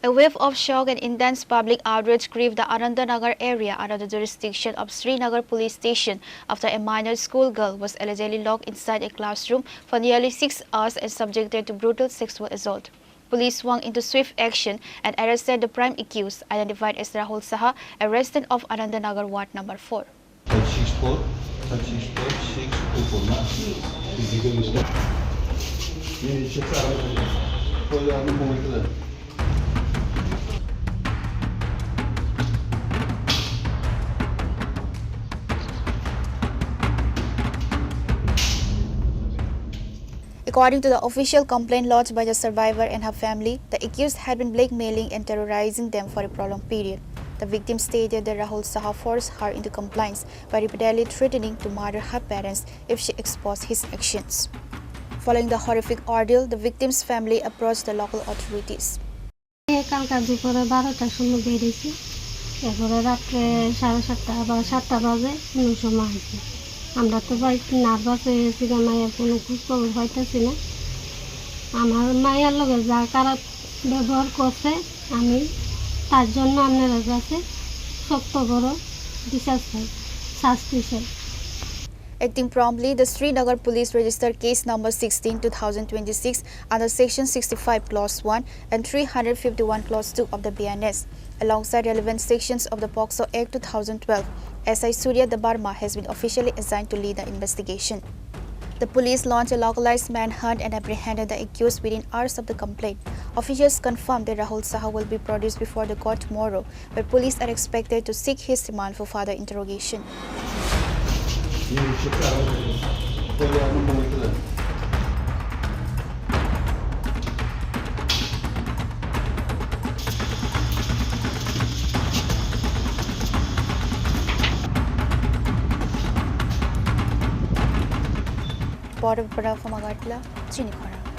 A wave of shock and intense public outrage gripped the Anandnagar area under the jurisdiction of Srinagar Police Station after a minor schoolgirl was allegedly locked inside a classroom for nearly 6 hours and subjected to brutal sexual assault. Police swung into swift action and arrested the prime accused, identified as Rahul Saha, a resident of Anandnagar Ward No. 4. According to the official complaint lodged by the survivor and her family, the accused had been blackmailing and terrorizing them for a prolonged period. The victim stated that Rahul Saha forced her into compliance by repeatedly threatening to murder her parents if she exposed his actions. Following the horrific ordeal, the victim's family approached the local authorities. আমরা তো ভাই nervous হয়ে গেছি মায়ের কোনো খোঁজ খবর হইতেছি না আমার মায়ের লগে যা খারাপ ব্যবহার করছে আমি তার জন্য আপনার কাছে শক্ত বড় বিচার চাই শাস্তি চাই Acting promptly, the Srinagar Police registered case number 16/2026 under Section 65 Clause 1 and 351 Clause 2 of the BNS. Alongside relevant sections of the POCSO Act 2012, SI Surya Dabarma has been officially assigned to lead the investigation. The police launched a localized manhunt and apprehended the accused within hours of the complaint. Officials confirmed that Rahul Saha will be produced before the court tomorrow, where police are expected to seek his remand for further interrogation. Tripura from Agartala, Chini, Khorang.